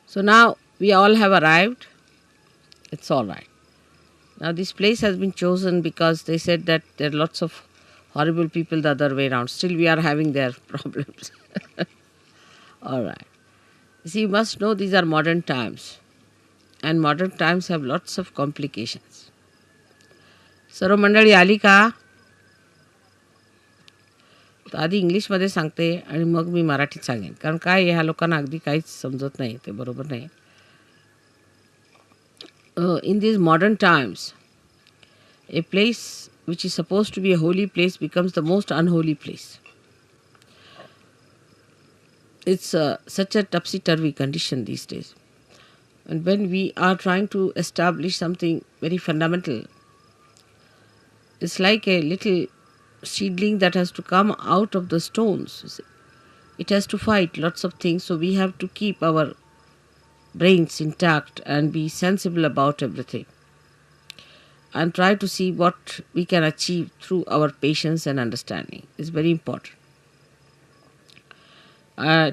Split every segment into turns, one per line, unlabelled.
So now we all have arrived. It's all right. Now this place has been chosen because they said that there are lots of horrible people the other way around. Still we are having their problems. All right. See, you must know these are modern times. And modern times have lots of complications. सर्व मंडळी आली का? तर आधी इंग्लिशमध्ये सांगते आणि मग मी मराठीत सांगेन, कारण काय ह्या लोकांना अगदी काहीच समजत नाही, ते बरोबर नाही. In these modern times, a place which is supposed to be a holy place becomes the most unholy place. It's such a topsy-turvy condition these days. And when we are trying to establish something very fundamental, it's like a little seedling that has to come out of the stones. You see. It has to fight lots of things, so we have to keep our brains intact and be sensible about everything. And try to see what we can achieve through our patience and understanding. It's very important.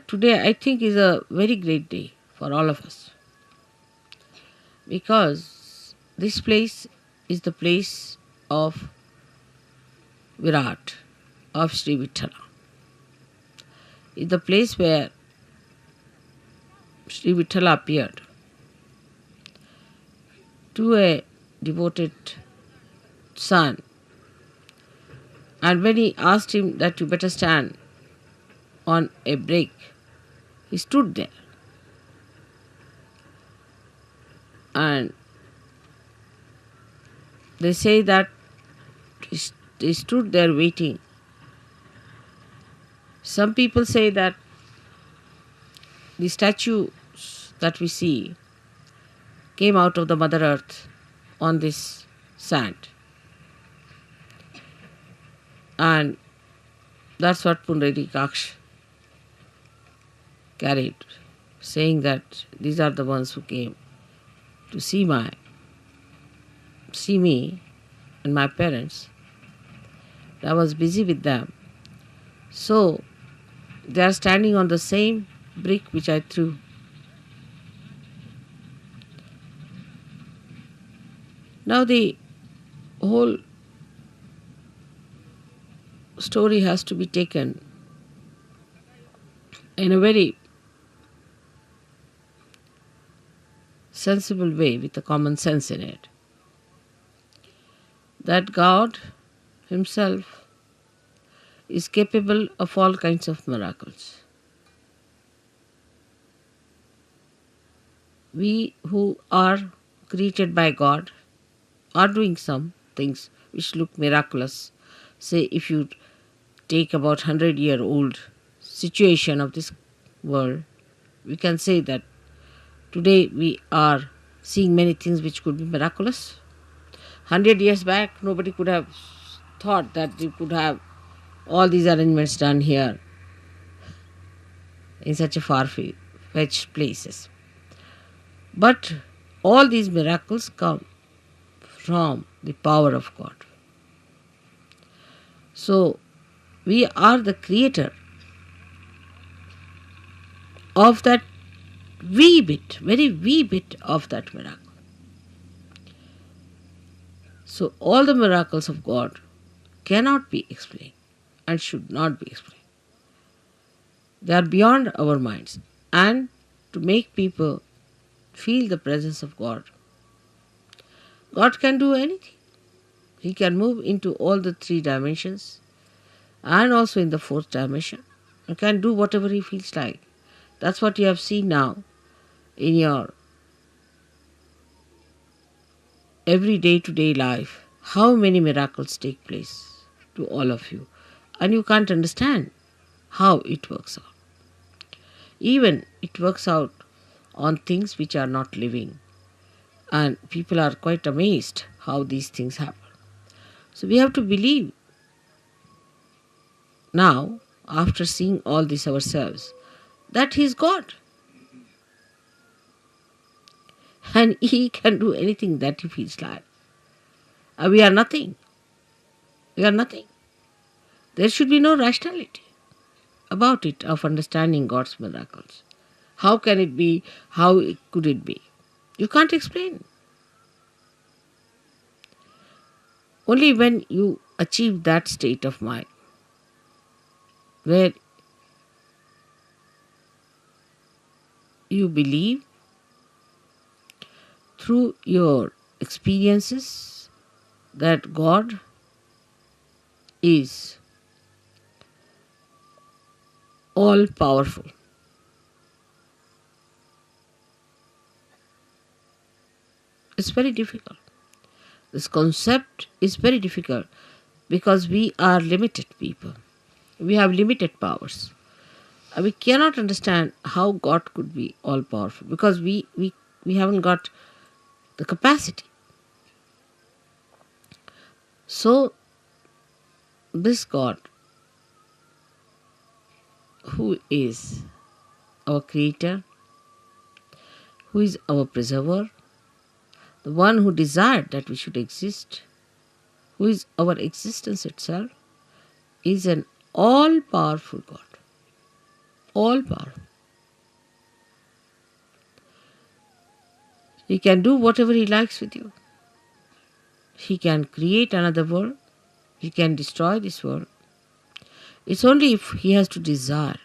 Today, I think, is a very great day for all of us. Because this place is the place of Virat, of Sri Vithala. It's the place where Sri Vithala appeared to a devoted son. And when he asked him that you better stand on a break, he stood there. And they say that they stood there waiting. Some people say that the statues that we see came out of the Mother Earth on this sand. And that's what Pundarikaksh carried, saying that these are the ones who came to see me and my parents. I was busy with them. So they are standing on the same brick which I threw. Now the whole story has to be taken in a very sensible way with a common sense in it. That God Himself is capable of all kinds of miracles. We who are created by God are doing some things which look miraculous. Say, if you take about 100-year-old situation of this world, we can say that today we are seeing many things which could be miraculous. 100 years back, nobody could have thought that you could have all these arrangements done here in such a far-fetched places. But all these miracles come from the power of God. So, we are the creator of that wee bit, very wee bit of that miracle. So, all the miracles of God cannot be explained and should not be explained. They are beyond our minds. And to make people feel the presence of God, God can do anything. He can move into all the 3 dimensions and also in the 4th dimension. He can do whatever He feels like. That's what you have seen now in your every day-to-day life. How many miracles take place to all of you. And you can't understand how it works out. Even it works out on things which are not living. And people are quite amazed how these things happen. So we have to believe now, after seeing all this ourselves, that He is God. And He can do anything that He feels like. And we are nothing. We are nothing. There should be no rationality about it, of understanding God's miracles. How can it be? How could it be? You can't explain. Only when you achieve that state of mind where you believe through your experiences that God is all powerful. It's very difficult. This concept is very difficult because we are limited people. We have limited powers. We cannot understand how God could be all powerful because we haven't got the capacity. So, this God, who is our creator, who is our preserver, the one who desired that we should exist, who is our existence itself, is an all powerful God. All powerful. He can do whatever He likes with you. He can create another world. He can destroy this world. It's only if He has to desire.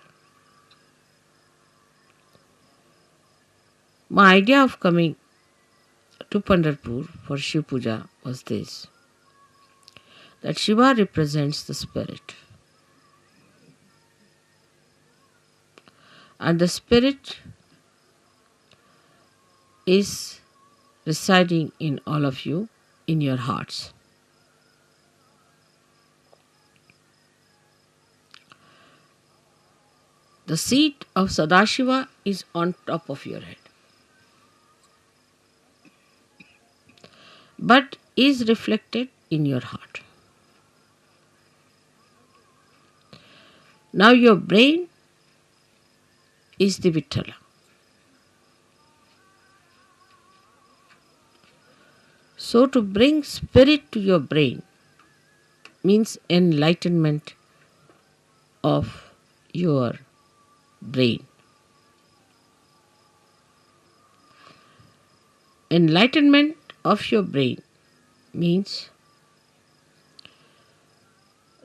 My idea of coming to Pandharpur for Shiv Puja was this, that Shiva represents the spirit. And the spirit is residing in all of you, in your hearts. The seat of Sadashiva is on top of your head, but is reflected in your heart. Now your brain is the Vittala. So to bring spirit to your brain means enlightenment of your brain. Enlightenment of your brain means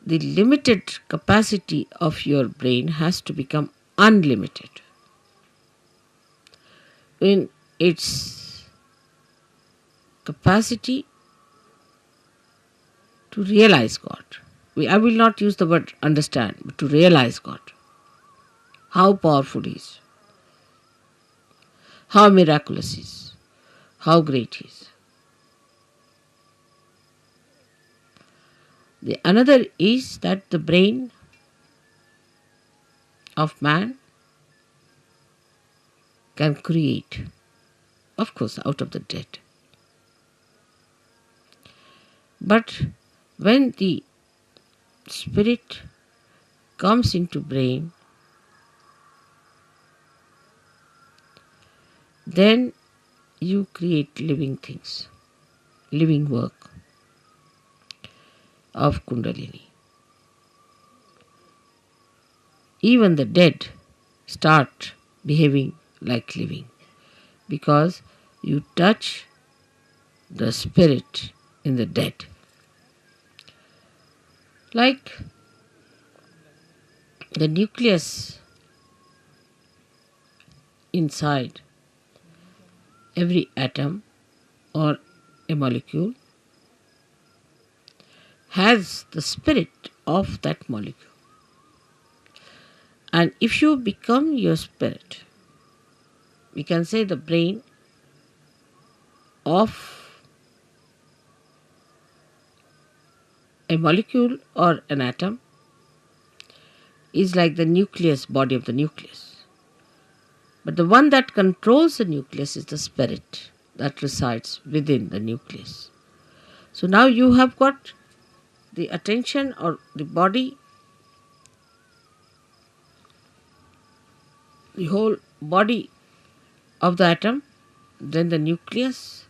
the limited capacity of your brain has to become unlimited in its capacity to realize God. I will not use the word understand, but to realize God. How powerful He is, how miraculous He is, how great He is. The another is that the brain of man can create, of course, out of the dead. But when the spirit comes into brain, then you create living things, living work of Kundalini. Even the dead start behaving like living because you touch the spirit in the dead. Like the nucleus inside every atom or a molecule has the spirit of that molecule. And if you become your spirit, we can say the brain of a molecule or an atom is like the nucleus, body of the nucleus. But the one that controls the nucleus is the spirit that resides within the nucleus. So now you have got the attention or the body, the whole body of the atom, then the nucleus,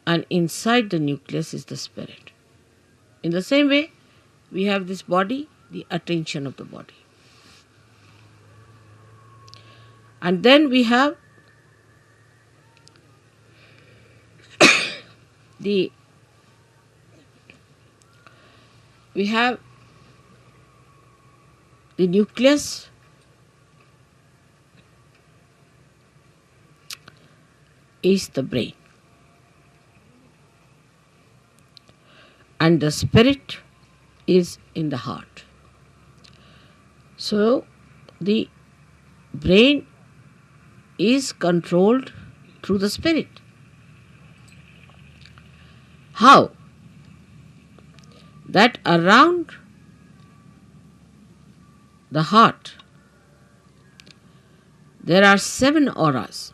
and inside the nucleus is the spirit. In the same way, we have this body, the attention of the body. And then we have the we have the nucleus is the brain, and the spirit is in the heart. So the brain is controlled through the spirit. How? That around the heart there are 7 auras,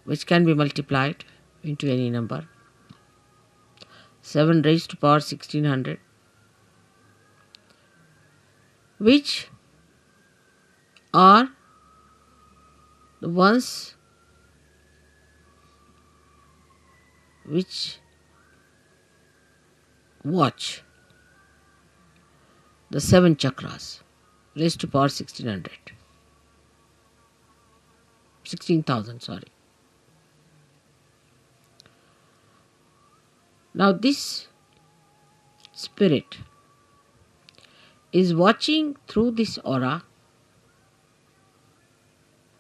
which can be multiplied into any number. 7 raised to power 1600, which are the ones which watch the 7 chakras raised to power 16,000, sorry. Now this spirit is watching through this aura.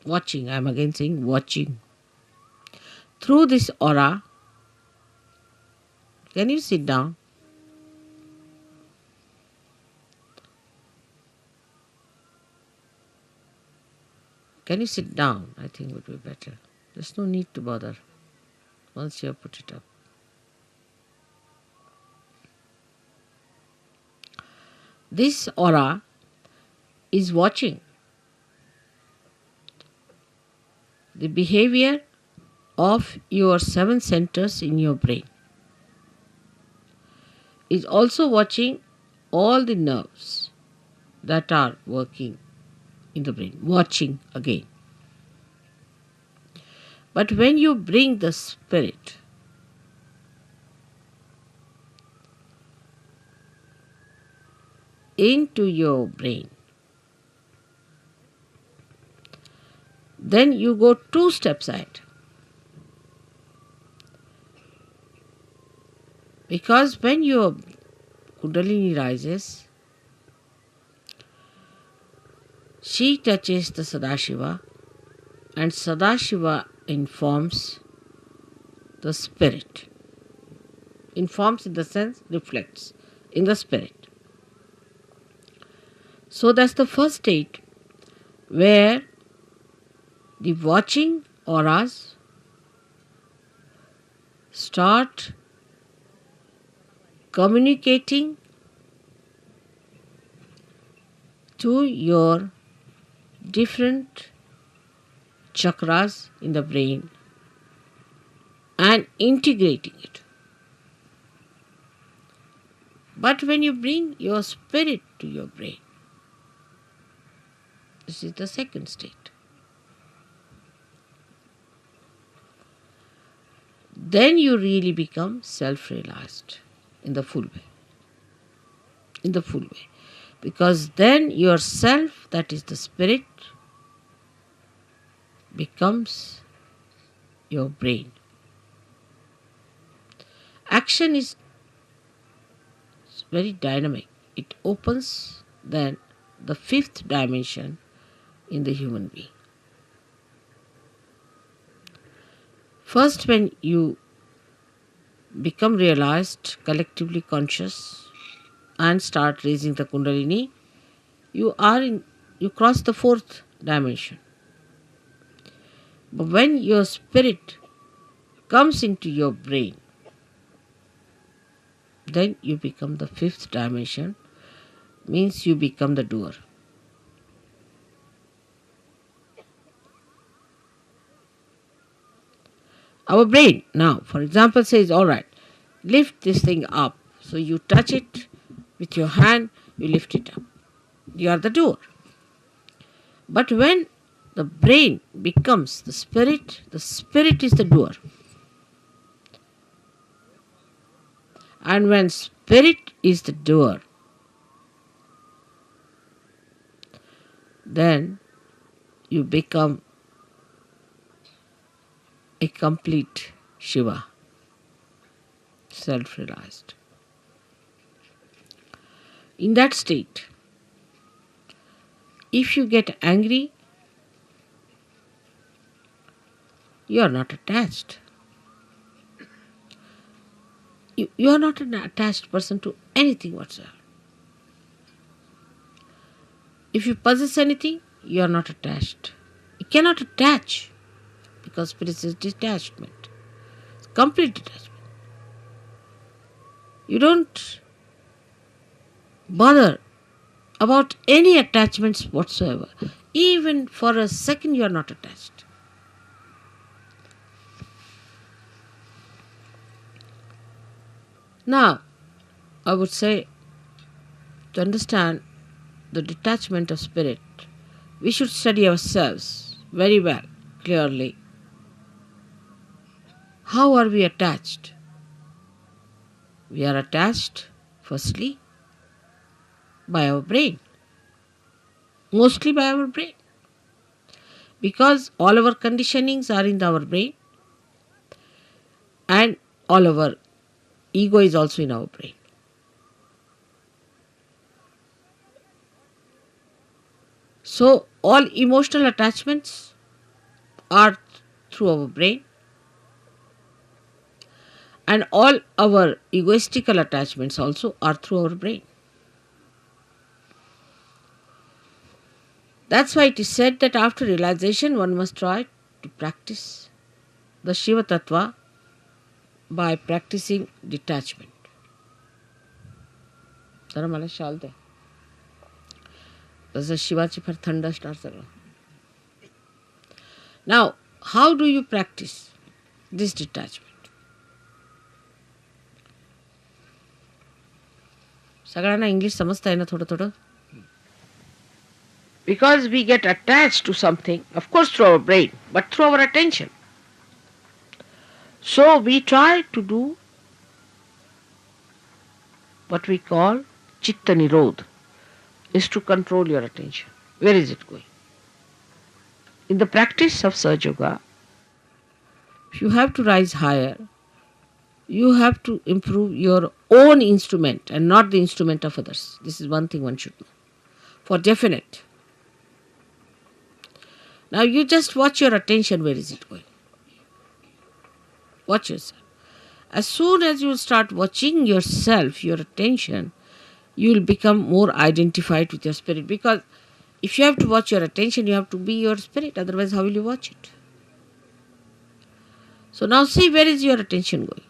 Watching, I am again saying watching. Through this aura. Can you sit down? Can you sit down? I think would be better. There's no need to bother once you have put it up. This aura is watching the behavior of your 7 centers in your brain. Is also watching all the nerves that are working in the brain. Watching again. But when you bring the spirit into your brain, then you go 2 steps ahead. Because when your Kundalini rises, she touches the Sadashiva, and Sadashiva informs the spirit. Informs in the sense reflects in the spirit. So that's the first state where the watching auras start communicating to your different chakras in the brain and integrating it. But when you bring your spirit to your brain, this is the second state. Then you really become self-realized in the full way. In the full way. Because then yourself, that is the spirit, becomes your brain. Action is very dynamic. It opens then the 5th dimension in the human being. First, when you become realized, collectively conscious, and start raising the Kundalini, you cross the 4th dimension. But when your spirit comes into your brain, then you become the 5th dimension, means you become the doer. Our brain now, for example, says, all right, lift this thing up. So you touch it with your hand, you lift it up. You are the doer. But when the brain becomes the spirit is the doer. And when spirit is the doer, then you become a complete Shiva, self-realized. In that state, if you get angry, you are not attached. You are not an attached person to anything whatsoever. If you possess anything, you are not attached. You cannot attach because spirit is detachment, complete detachment. You don't bother about any attachments whatsoever. Even for a second, you are not attached. Now, I would say to understand the detachment of spirit, we should study ourselves very well, clearly. How are we attached? We are attached, firstly, by our brain, mostly by our brain, because all our conditionings are in our brain and all our ego is also in our brain. So, all emotional attachments are through our brain, and all our egoistical attachments also are through our brain. That's why it is said that after realization one must try to practice the Shiva Tattva by practicing detachment. जरा मला शाल दे. तसं शिवाची फार थंड असणार सगळं. Now, how do you practice this detachment? सगळ्यांना English समजता आहे ना थोडं थोडं? Because we get attached to something, of course through our brain, but through our attention. So we try to do what we call Chitta Nirodh, is to control your attention. Where is it going? In the practice of Sahaja Yoga, if you have to rise higher, you have to improve your own instrument and not the instrument of others. This is one thing one should know. For definite. Now you just watch your attention, where is it going? Watch yourself. As soon as you start watching yourself, your attention, you will become more identified with your spirit. Because if you have to watch your attention, you have to be your spirit. Otherwise, how will you watch it? So now see, where is your attention going?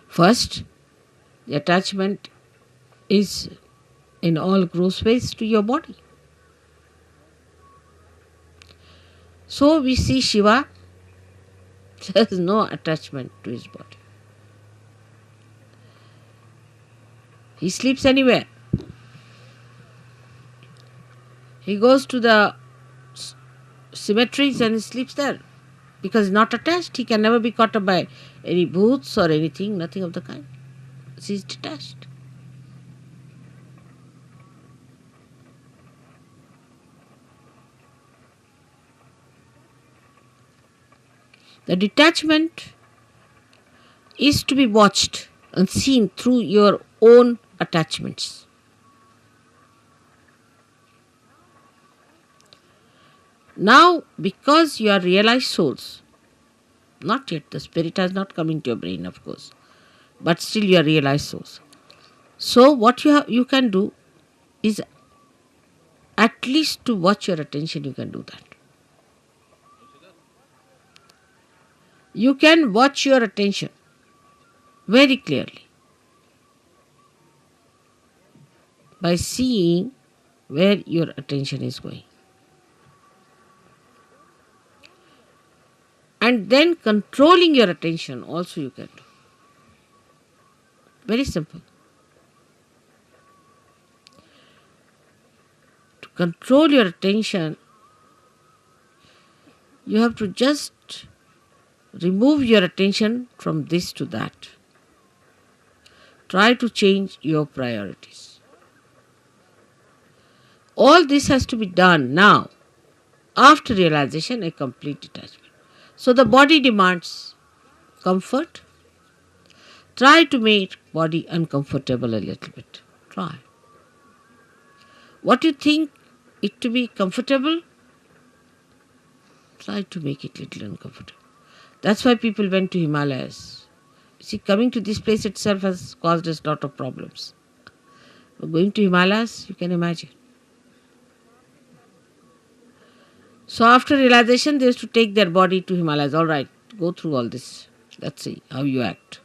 First, the attachment is in all gross ways to your body. So we see Shiva, there is no attachment to his body. He sleeps anywhere. He goes to the cemeteries and he sleeps there. Because he's not attached, he can never be caught up by any booths or anything, nothing of the kind. He's detached. The detachment is to be watched and seen through your own attachments. Now, because you are realized souls, not yet, the spirit has not come into your brain, of course, but still you are realized souls. So, what you can do is at least to watch your attention, you can do that. You can watch your attention very clearly by seeing where your attention is going. And then controlling your attention also you can do. Very simple. To control your attention, you have to just remove your attention from this to that. Try to change your priorities. All this has to be done now, after realization, a complete detachment. So the body demands comfort. Try to make body uncomfortable a little bit. Try. What you think it to be comfortable, try to make it little uncomfortable. That's why people went to Himalayas. See, coming to this place itself has caused us a lot of problems. But going to Himalayas, you can imagine. So after realization, they used to take their body to Himalayas. All right, go through all this. Let's see how you act.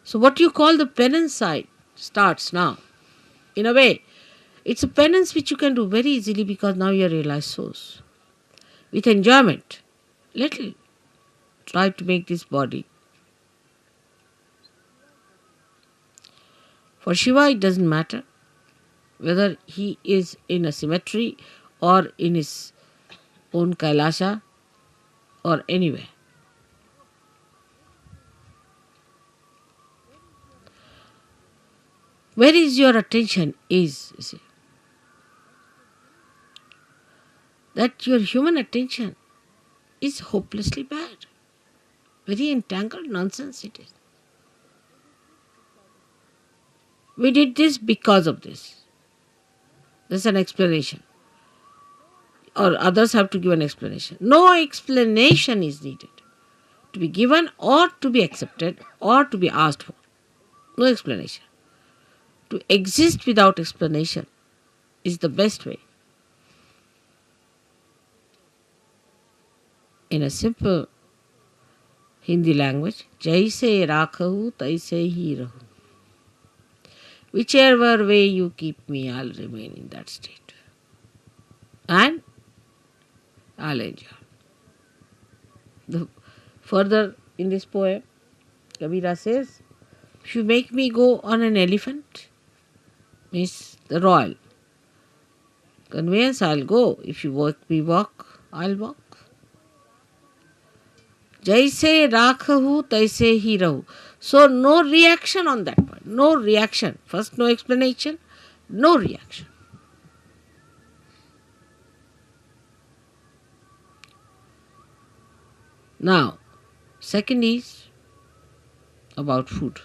So what you call the penance side starts now. In a way, it's a penance which you can do very easily because now you are realized souls. With enjoyment, little. Try to make this body. For Shiva, it doesn't matter whether he is in a cemetery or in his own Kailasha or anywhere. Where is your attention is, you see. That your human attention is hopelessly bad. Very entangled nonsense it is. We did this because of this. There's an explanation. Or others have to give an explanation. No explanation is needed to be given or to be accepted or to be asked for. No explanation. To exist without explanation is the best way. In a simple Hindi language, jaise rakhahu taise hi rahu. Whichever way you keep me, I'll remain in that state. And I'll enjoy. Further in this poem, Kabira says, if you make me go on an elephant, means the royal conveyance, I'll go. If you make me walk, I'll walk. Jaise rakhahu taise hi rahu. So no reaction on that point. No reaction. First no explanation, no reaction. Now, second is about food.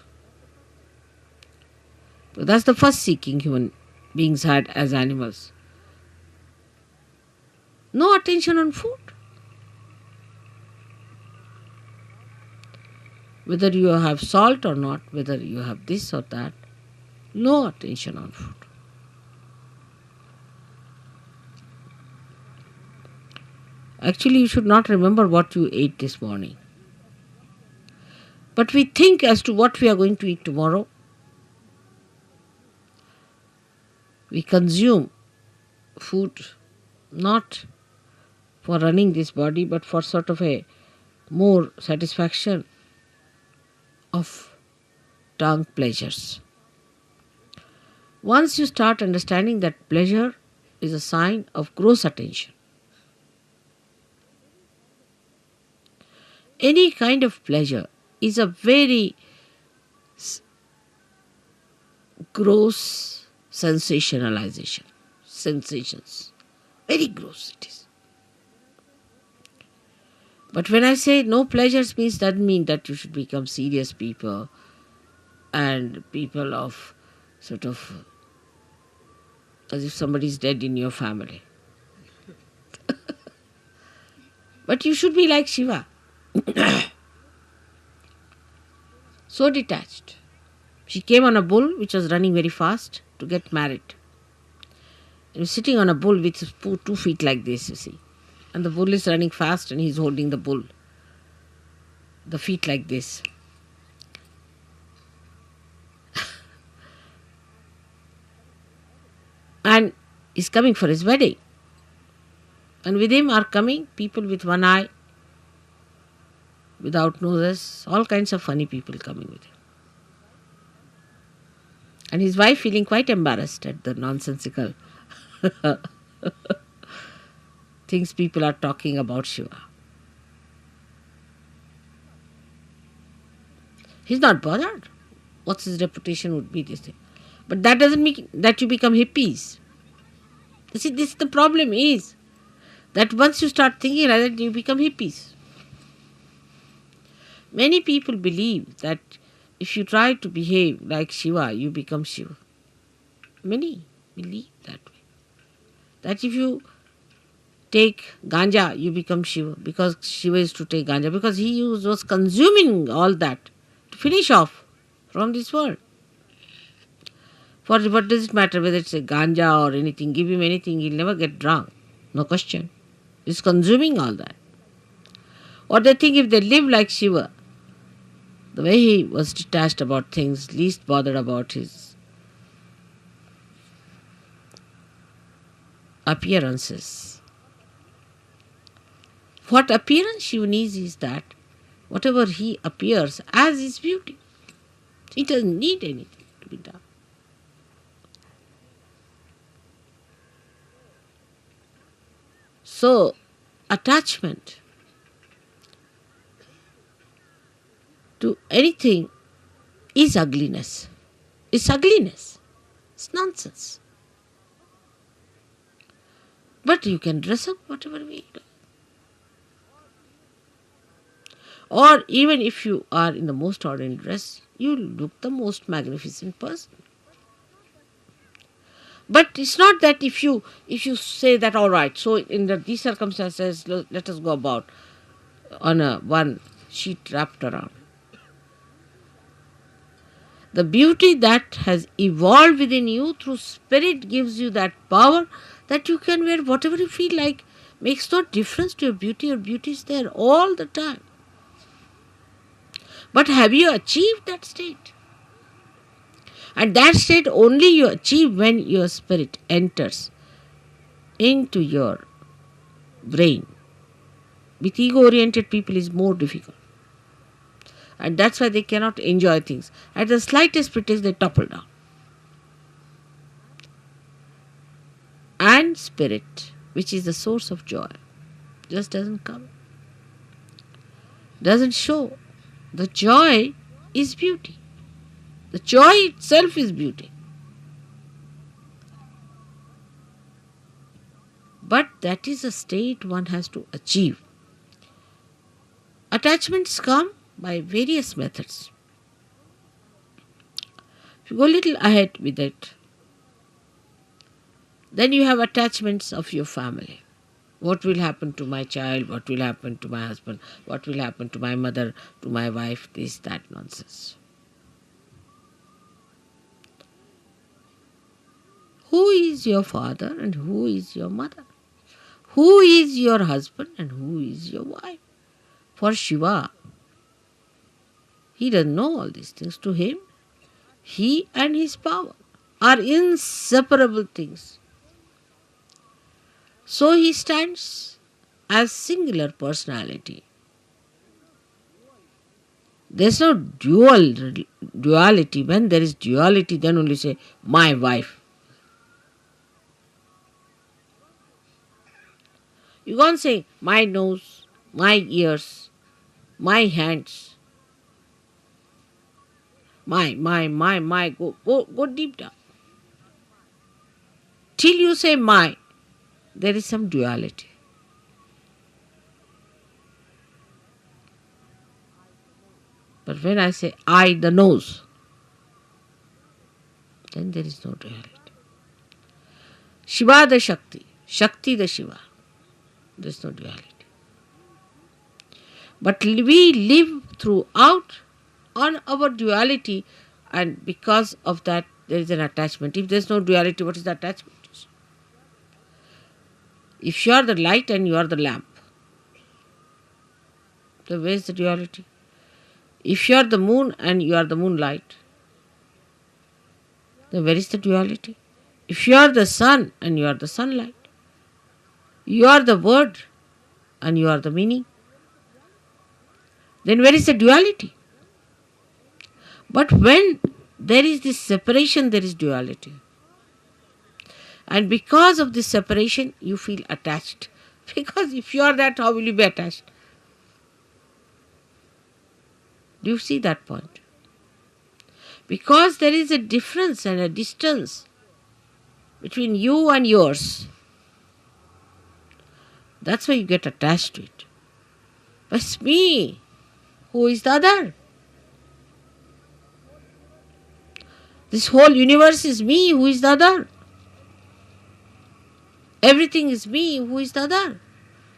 So that's the first seeking human beings had as animals. No attention on food. Whether you have salt or not, whether you have this or that, no attention on food. Actually, you should not remember what you ate this morning. But we think as to what we are going to eat tomorrow. We consume food not for running this body, but for sort of a more satisfaction of tongue pleasures. Once you start understanding that pleasure is a sign of gross attention, any kind of pleasure is a very gross sensationalization. Sensations. Very gross it is. But when I say no pleasures means doesn't mean that you should become serious people and people of sort of as if somebody is dead in your family. But you should be like Shiva. So detached. She came on a bull which was running very fast to get married. He was sitting on a bull with 2 feet like this, you see. And the bull is running fast and he's holding the bull. The feet like this. And he's coming for his wedding. And with him are coming people with one eye, without noses, all kinds of funny people coming with him. And his wife feeling quite embarrassed at the nonsensical things people are talking about Shiva. He's not bothered. What's his reputation would be this thing. But that doesn't mean that you become hippies. You see, this the problem is that once you start thinking like that, you become hippies. Many people believe that if you try to behave like Shiva, you become Shiva. Many believe that way. That if you take ganja, you become Shiva, because Shiva is to take ganja, because was consuming all that to finish off from this world. For what does it matter whether it's a ganja or anything? Give him anything, he'll never get drunk. No question. He's consuming all that. Or they think if they live like Shiva, the way he was detached about things, least bothered about his appearances. What appearance Shiva needs is that whatever he appears as is beauty. He doesn't need anything to be done. So, attachment to anything is ugliness. It's ugliness. It's nonsense. But you can dress up whatever way you like. Or even if you are in the most ordinary dress, you look the most magnificent person. But it's not that if you say that, all right, so in these circumstances, let us go about on one sheet wrapped around. The beauty that has evolved within you through spirit gives you that power that you can wear whatever you feel like. Makes no difference to your beauty. Your beauty is there all the time. But have you achieved that state? And that state only you achieve when your spirit enters into your brain. With ego-oriented people is more difficult. And that's why they cannot enjoy things. At the slightest pretext, they topple down. And spirit, which is the source of joy, just doesn't come. Doesn't show. The joy is beauty. The joy itself is beauty. But that is a state one has to achieve. Attachments come by various methods. If you go a little ahead with it, then you have attachments of your family. What will happen to my child? What will happen to my husband? What will happen to my mother, to my wife? This, that nonsense. Who is your father and who is your mother? Who is your husband and who is your wife? For Shiva, he doesn't know all these things. To him, he and his power are inseparable things. So he stands as singular personality. There's no duality. When there is duality, then only say, my wife. You can't say, my nose, my ears, my hands, my. Go deep down. Till you say my, there is some duality. But when I say I, the nose, then there is no duality. Shiva the Shakti, Shakti the Shiva, there is no duality. But we live throughout on our duality, and because of that there is an attachment. If there is no duality, what is the attachment? If you are the light and you are the lamp, then where is the duality? If you are the moon and you are the moonlight, then where is the duality? If you are the sun and you are the sunlight, you are the word and you are the meaning, then where is the duality? But when there is this separation, there is duality. And because of this separation, you feel attached. Because if you are that, how will you be attached? Do you see that point? Because there is a difference and a distance between you and yours. That's why you get attached to it. But it's me. Who is the other? This whole universe is me. Who is the other? Everything is me. Who is the other?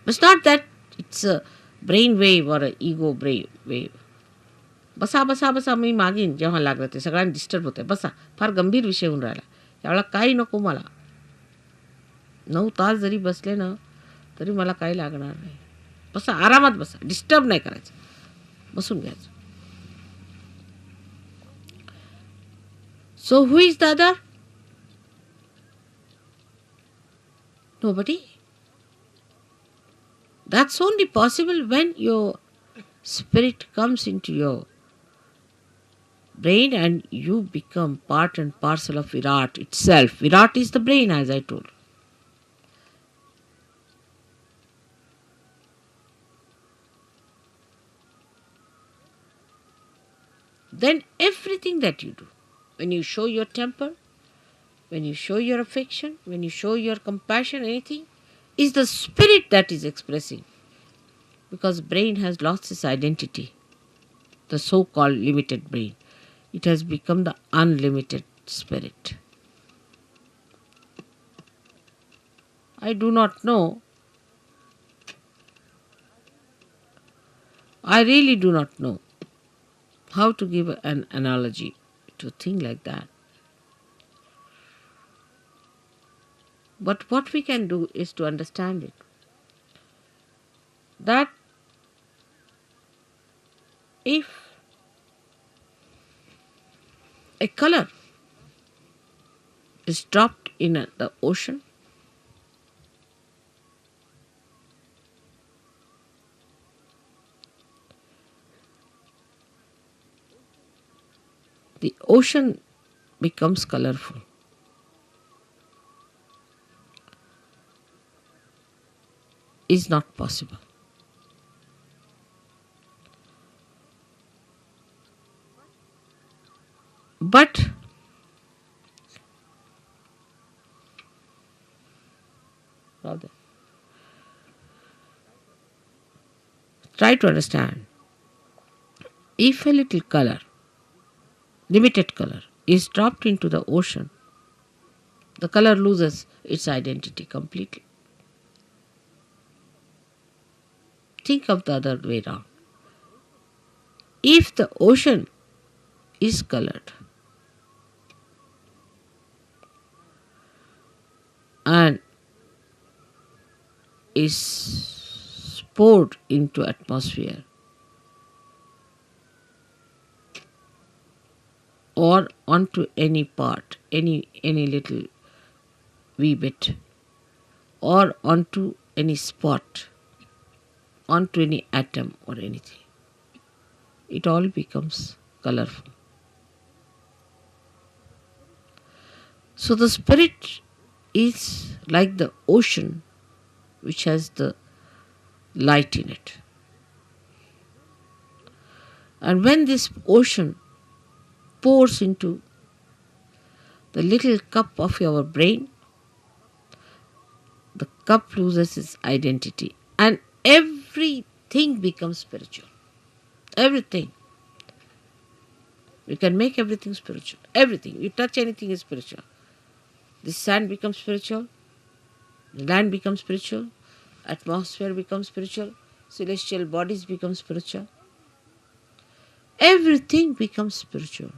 But it's not that it's a brain wave or an ego brain wave. बसा बसा बसा मी मागीन जेव्हा लागलं ते सगळ्यांना disturb होतंय. बसा, फार गंभीर विषय होऊन राहिला. त्यावेळेला काही नको मला. 9 तास जरी बसले ना तरी मला काही लागणार नाही. बसा, आरामात बसा, डिस्टर्ब नाही करायचं, बसून घ्यायचं. So who is the other? Nobody. That's only possible when your spirit comes into your brain and you become part and parcel of Virat itself. Virat is the brain, as I told. Then everything that you do, when you show your temper, when you show your affection, when you show your compassion, anything, is the spirit that is expressing. Because brain has lost its identity, the so-called limited brain. It has become the unlimited spirit. I do not know. I really do not know how to give an analogy to a thing like that. But what we can do is to understand it. That if a color is dropped in the ocean, the ocean becomes colorful. Is not possible. But rather, try to understand. If a little color, limited color, is dropped into the ocean, the color loses its identity completely. Think of the other way around. If the ocean is colored and is poured into atmosphere or onto any part, any little wee bit, or onto any spot, onto any atom or anything, it all becomes colorful. So the spirit is like the ocean which has the light in it. And when this ocean pours into the little cup of your brain, the cup loses its identity and everything becomes spiritual. Everything. You can make everything spiritual. Everything. You touch anything is spiritual. The sand becomes spiritual. The land becomes spiritual. Atmosphere becomes spiritual. Celestial bodies become spiritual. Everything becomes spiritual.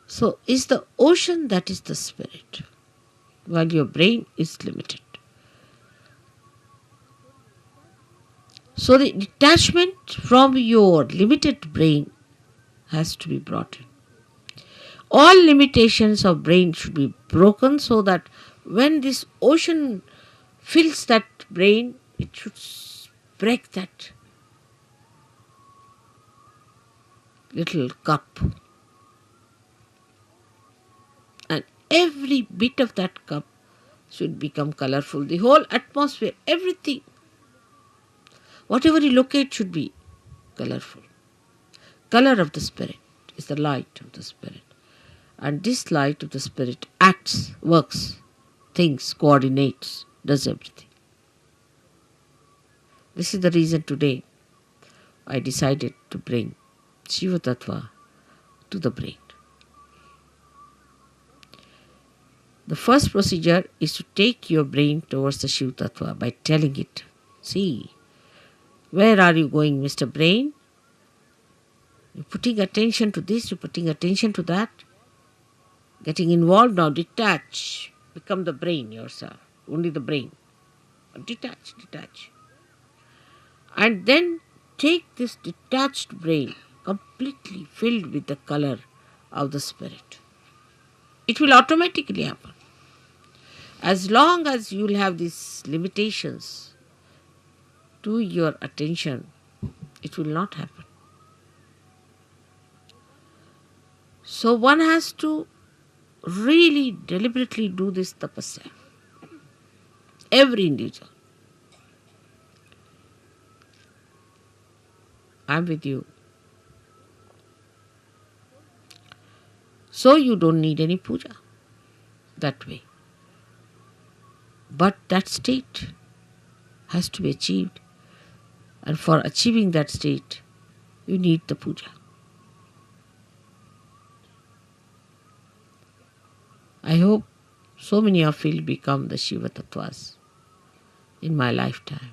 So is the ocean that is the spirit, while your brain is limited. So the detachment from your limited brain has to be brought in. All limitations of brain should be broken so that when this ocean fills that brain, it should break that little cup. And every bit of that cup should become colorful. The whole atmosphere, everything, whatever you locate should be colorful. Color of the spirit. is the light of the Spirit. And this light of the Spirit acts, works, thinks, coordinates, does everything. This is the reason today I decided to bring Shiva Tattva to the brain. The first procedure is to take your brain towards the Shiva Tattva by telling it, see, where are you going, Mr. Brain? You're putting attention to this, you're putting attention to that. Getting involved now, detach. Become the brain yourself, only the brain. Detach. And then take this detached brain, completely filled with the color of the Spirit. It will automatically happen. As long as you will have these limitations to your attention, it will not happen. So one has to really deliberately do this tapasya. Every individual. I'm with you. So you don't need any puja that way. But that state has to be achieved. And for achieving that state, you need the puja. I hope so many of you will become the Shiva Tattvas in my lifetime.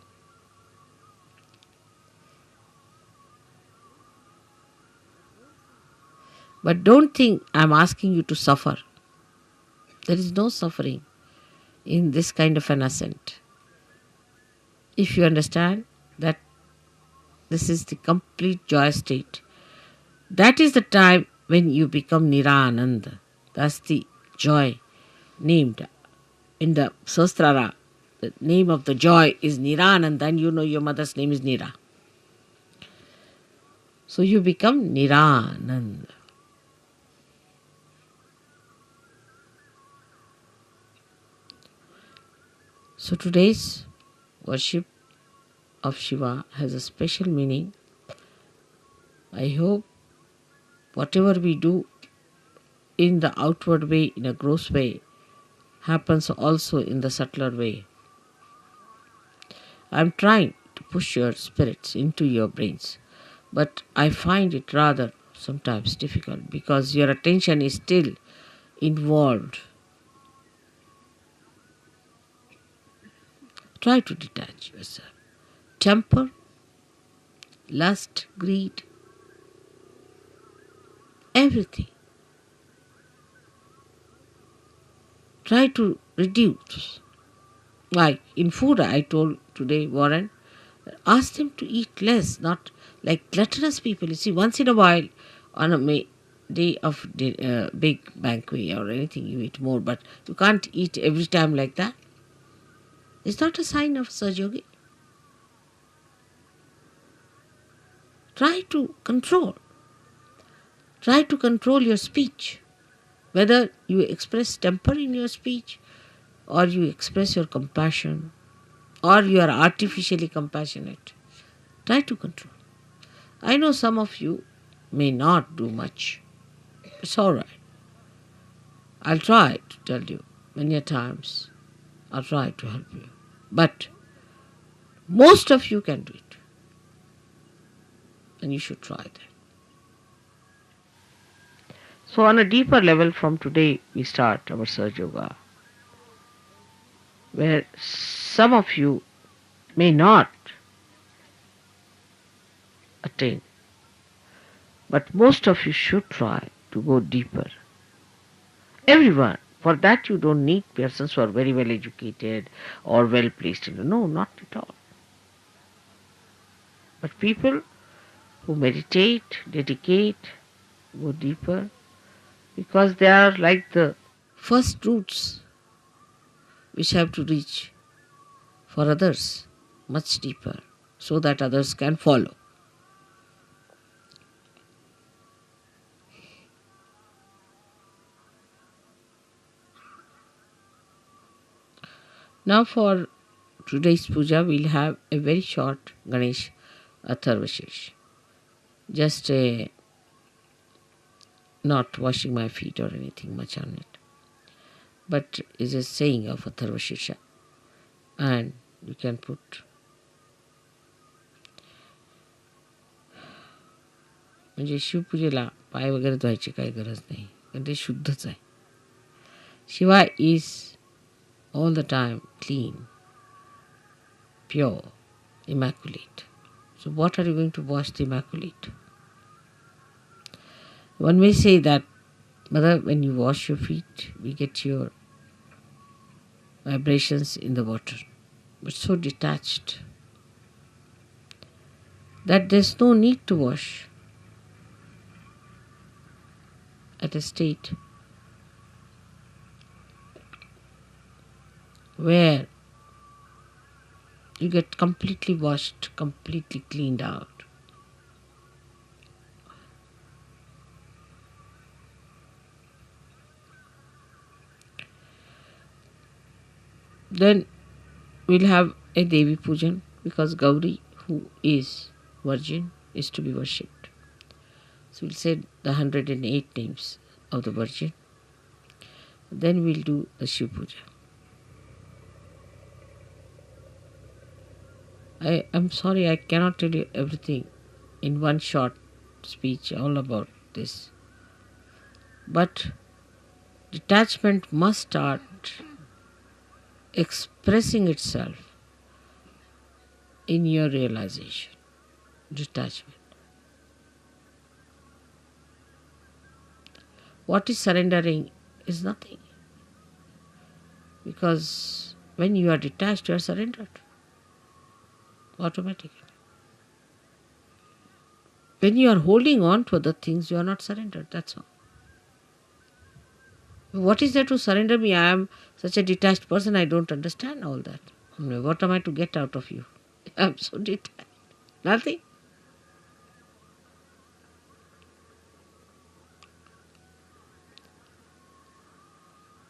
But don't think I'm asking you to suffer. There is no suffering in this kind of an ascent. If you understand that this is the complete joy state, that is the time when you become Nirananda. That's the joy named in the Sastrara. The name of the joy is Nirananda, and you know your mother's name is Nira. So you become Nirananda. So today's worship of Shiva has a special meaning. I hope whatever we do in the outward way, in a gross way, happens also in the subtler way. I'm trying to push your spirits into your brains, but I find it rather sometimes difficult because your attention is still involved. Try to detach yourself. Temper, lust, greed, everything. Try to reduce. Like in food, I told today, Warren, ask them to eat less, not like gluttonous people. You see, once in a while, on a day of big banquet or anything, you eat more, but you can't eat every time like that. It's not a sign of Sahaja. Try to control. Try to control your speech. Whether you express temper in your speech, or you express your compassion, or you are artificially compassionate. Try to control. I know some of you may not do much. It's all right. I'll try to tell you many times. I'll try to help you. But most of you can do it. And you should try that. So on a deeper level from today, we start our Sahaja Yoga, where some of you may not attain, but most of you should try to go deeper. Everyone. For that you don't need persons who are very well educated or well placed. No, not at all. But people who meditate, dedicate, go deeper, because they are like the first roots which have to reach for others much deeper so that others can follow. Now for today's puja, we'll have a very short Ganesh Atharvashesh. Just a not washing my feet or anything much on it, but is a saying of Atharvashisha. And you can put म्हणजे शिवपूजेला पाय वगैरे धुवायची काही गरज नाही, कारण ते शुद्धच आहे. Shiva is all the time clean, pure, immaculate. So what are you going to wash the immaculate? One may say that, Mother, when you wash your feet, we get your vibrations in the water, but so detached that there's no need to wash at a state where you get completely washed, completely cleaned out. Then we'll have a Devi Pujan, because Gauri, who is virgin, is to be worshipped. So we'll say the 108 names of the Virgin. Then we'll do the Shiv Puja. I'm sorry, I cannot tell you everything in one short speech all about this. But detachment must start expressing itself in your realization. Detachment. What is surrendering is nothing. Because when you are detached, you are surrendered. Automatically. When you are holding on to other things, you are not surrendered. That's all. What is there to surrender me? I am such a detached person, I don't understand all that. What am I to get out of you? I am so detached. Nothing.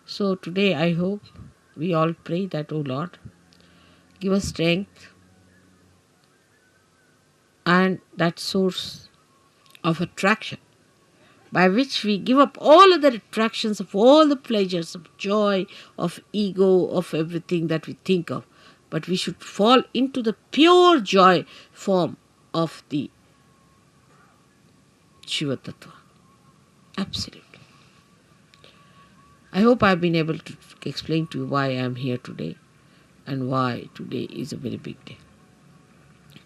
So today I hope we all pray that, O Lord, give us strength and that source of attraction by which we give up all other attractions of all the pleasures of joy, of ego, of everything that we think of. But we should fall into the pure joy form of the Shiva Tattva. Absolutely. I hope I have been able to explain to you why I am here today and why today is a very big day.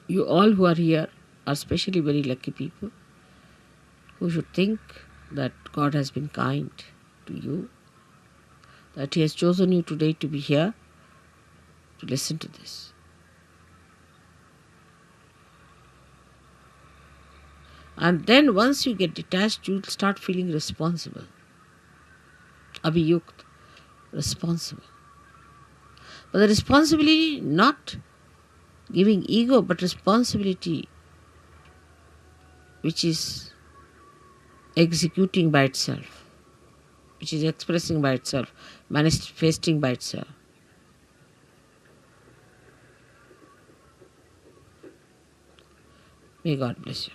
You all who are here are especially very lucky people who should think that God has been kind to you, that He has chosen you today to be here to listen to this. And then once you get detached, you'll start feeling responsible. Abhiyukt, responsible. But the responsibility, not giving ego, but responsibility which is executing by itself, which is expressing by itself, manifesting by itself. May God bless you.